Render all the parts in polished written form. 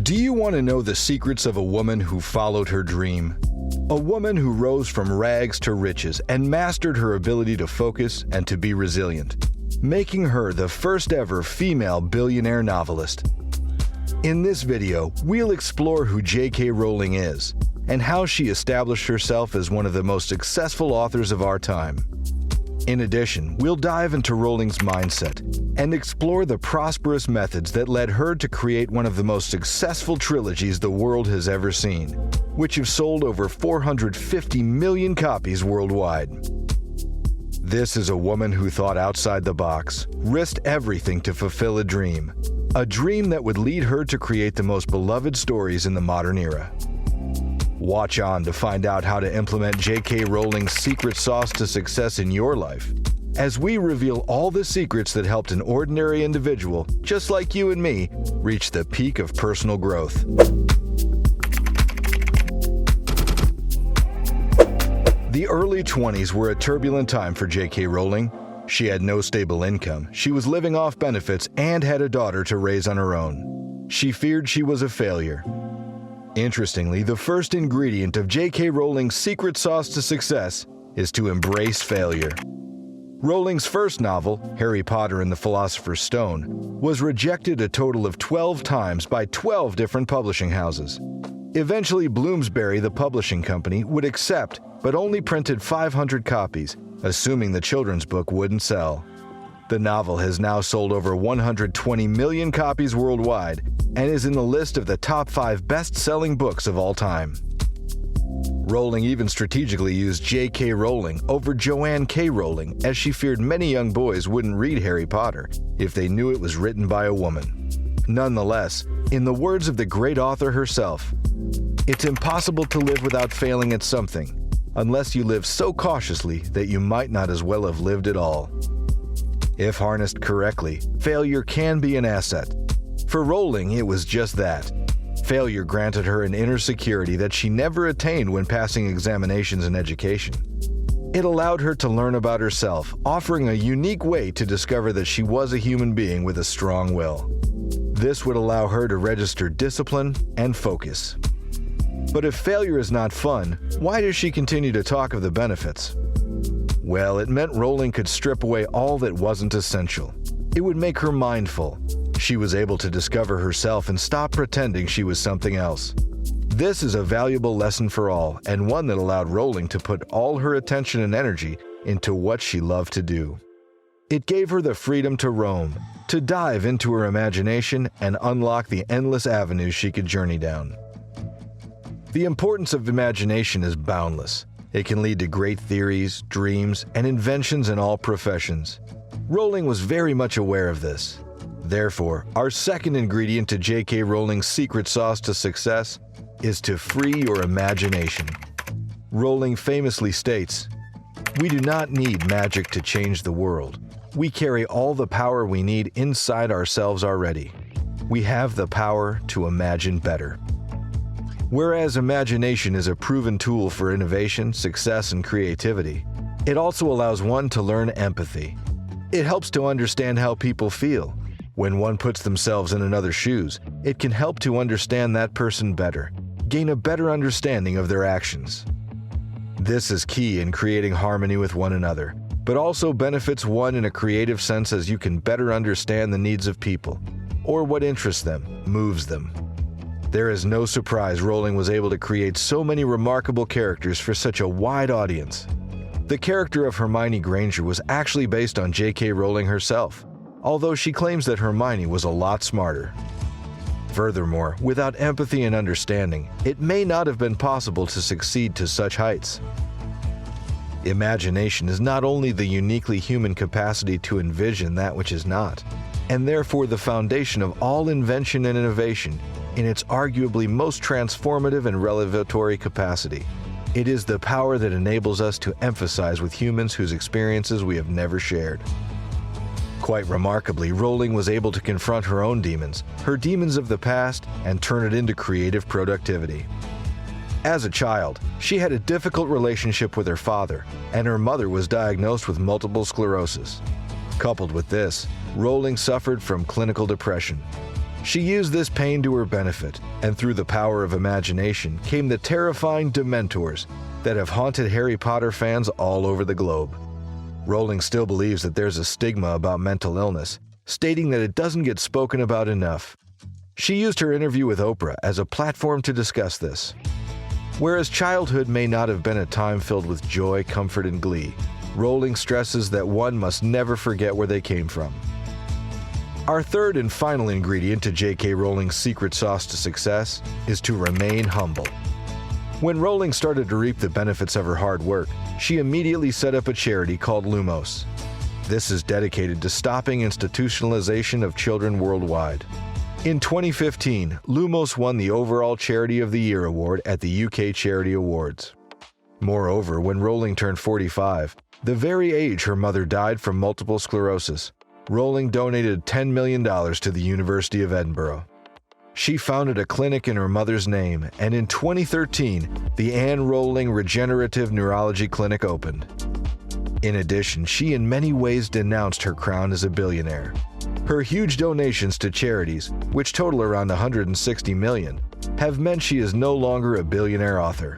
Do you want to know the secrets of a woman who followed her dream? A woman who rose from rags to riches and mastered her ability to focus and to be resilient, making her the first ever female billionaire novelist. In this video, we'll explore who J.K. Rowling is and how she established herself as one of the most successful authors of our time. In addition, we'll dive into Rowling's mindset and explore the prosperous methods that led her to create one of the most successful trilogies the world has ever seen, which have sold over 450 million copies worldwide. This is a woman who thought outside the box, risked everything to fulfill a dream that would lead her to create the most beloved stories in the modern era. Watch on to find out how to implement J.K. Rowling's secret sauce to success in your life, as we reveal all the secrets that helped an ordinary individual, just like you and me, reach the peak of personal growth. The early 20s were a turbulent time for J.K. Rowling. She had no stable income, she was living off benefits, and had a daughter to raise on her own. She feared she was a failure. Interestingly, the first ingredient of J.K. Rowling's secret sauce to success is to embrace failure. Rowling's first novel, Harry Potter and the Philosopher's Stone, was rejected a total of 12 times by 12 different publishing houses. Eventually, Bloomsbury, the publishing company, would accept, but only printed 500 copies, assuming the children's book wouldn't sell. The novel has now sold over 120 million copies worldwide and is in the list of the top 5 best-selling books of all time. Rowling even strategically used J.K. Rowling over Joanne K. Rowling, as she feared many young boys wouldn't read Harry Potter if they knew it was written by a woman. Nonetheless, in the words of the great author herself, "It's impossible to live without failing at something, unless you live so cautiously that you might not as well have lived at all." If harnessed correctly, failure can be an asset. For Rowling, it was just that. Failure granted her an inner security that she never attained when passing examinations in education. It allowed her to learn about herself, offering a unique way to discover that she was a human being with a strong will. This would allow her to register discipline and focus. But if failure is not fun, why does she continue to talk of the benefits? Well, it meant Rowling could strip away all that wasn't essential. It would make her mindful. She was able to discover herself and stop pretending she was something else. This is a valuable lesson for all, and one that allowed Rowling to put all her attention and energy into what she loved to do. It gave her the freedom to roam, to dive into her imagination and unlock the endless avenues she could journey down. The importance of imagination is boundless. It can lead to great theories, dreams, and inventions in all professions. Rowling was very much aware of this. Therefore, our second ingredient to J.K. Rowling's secret sauce to success is to free your imagination. Rowling famously states, "We do not need magic to change the world. We carry all the power we need inside ourselves already. We have the power to imagine better." Whereas imagination is a proven tool for innovation, success, and creativity, it also allows one to learn empathy. It helps to understand how people feel. When one puts themselves in another's shoes, it can help to understand that person better, gain a better understanding of their actions. This is key in creating harmony with one another, but also benefits one in a creative sense, as you can better understand the needs of people, or what interests them, moves them. There is no surprise Rowling was able to create so many remarkable characters for such a wide audience. The character of Hermione Granger was actually based on J.K. Rowling herself, although she claims that Hermione was a lot smarter. Furthermore, without empathy and understanding, it may not have been possible to succeed to such heights. Imagination is not only the uniquely human capacity to envision that which is not, and therefore the foundation of all invention and innovation in its arguably most transformative and revelatory capacity. It is the power that enables us to emphasize with humans whose experiences we have never shared. Quite remarkably, Rowling was able to confront her own demons, her demons of the past, and turn it into creative productivity. As a child, she had a difficult relationship with her father, and her mother was diagnosed with multiple sclerosis. Coupled with this, Rowling suffered from clinical depression. She used this pain to her benefit, and through the power of imagination came the terrifying Dementors that have haunted Harry Potter fans all over the globe. Rowling still believes that there's a stigma about mental illness, stating that it doesn't get spoken about enough. She used her interview with Oprah as a platform to discuss this. Whereas childhood may not have been a time filled with joy, comfort, and glee, Rowling stresses that one must never forget where they came from. Our third and final ingredient to J.K. Rowling's secret sauce to success is to remain humble. When Rowling started to reap the benefits of her hard work, she immediately set up a charity called Lumos. This is dedicated to stopping institutionalization of children worldwide. In 2015, Lumos won the overall Charity of the Year award at the UK Charity Awards. Moreover, when Rowling turned 45, the very age her mother died from multiple sclerosis, Rowling donated $10 million to the University of Edinburgh. She founded a clinic in her mother's name, and in 2013, the Anne Rowling Regenerative Neurology Clinic opened. In addition, she in many ways denounced her crown as a billionaire. Her huge donations to charities, which total around $160 million, have meant she is no longer a billionaire author.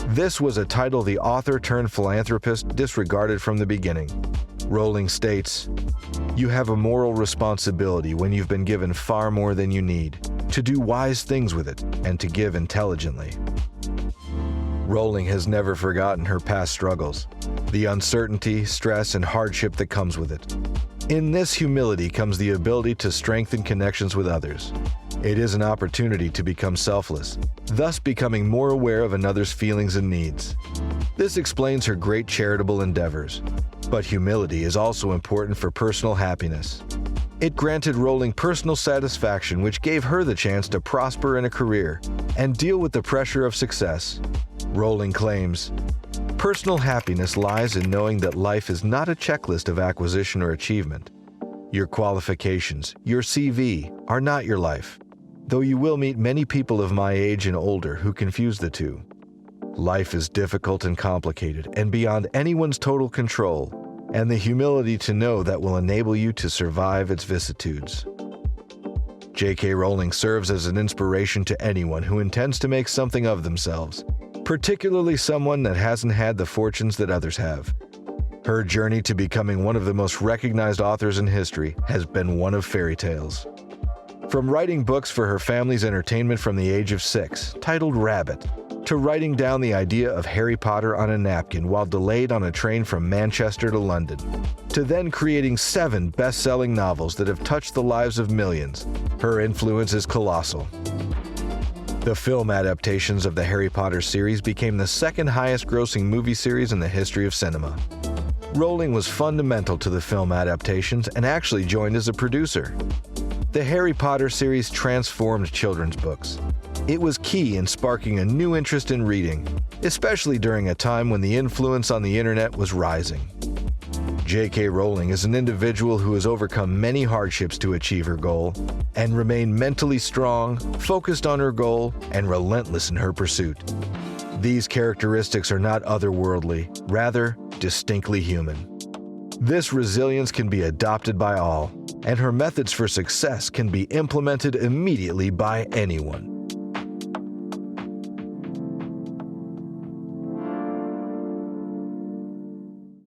This was a title the author-turned-philanthropist disregarded from the beginning. Rowling states, "You have a moral responsibility when you've been given far more than you need, to do wise things with it and to give intelligently." Rowling has never forgotten her past struggles, the uncertainty, stress, and hardship that comes with it. In this humility comes the ability to strengthen connections with others. It is an opportunity to become selfless, thus becoming more aware of another's feelings and needs. This explains her great charitable endeavors. But humility is also important for personal happiness. It granted Rowling personal satisfaction, which gave her the chance to prosper in a career and deal with the pressure of success. Rowling claims, "Personal happiness lies in knowing that life is not a checklist of acquisition or achievement. Your qualifications, your CV, are not your life, though you will meet many people of my age and older who confuse the two. Life is difficult and complicated and beyond anyone's total control, and the humility to know that will enable you to survive its vicissitudes." J.K. Rowling serves as an inspiration to anyone who intends to make something of themselves, particularly someone that hasn't had the fortunes that others have. Her journey to becoming one of the most recognized authors in history has been one of fairy tales. From writing books for her family's entertainment from the age of 6, titled Rabbit, to writing down the idea of Harry Potter on a napkin while delayed on a train from Manchester to London, to then creating 7 best-selling novels that have touched the lives of millions, her influence is colossal. The film adaptations of the Harry Potter series became the second highest-grossing movie series in the history of cinema. Rowling was fundamental to the film adaptations and actually joined as a producer. The Harry Potter series transformed children's books. It was key in sparking a new interest in reading, especially during a time when the influence on the internet was rising. J.K. Rowling is an individual who has overcome many hardships to achieve her goal and remained mentally strong, focused on her goal, and relentless in her pursuit. These characteristics are not otherworldly, rather distinctly human. This resilience can be adopted by all, and her methods for success can be implemented immediately by anyone.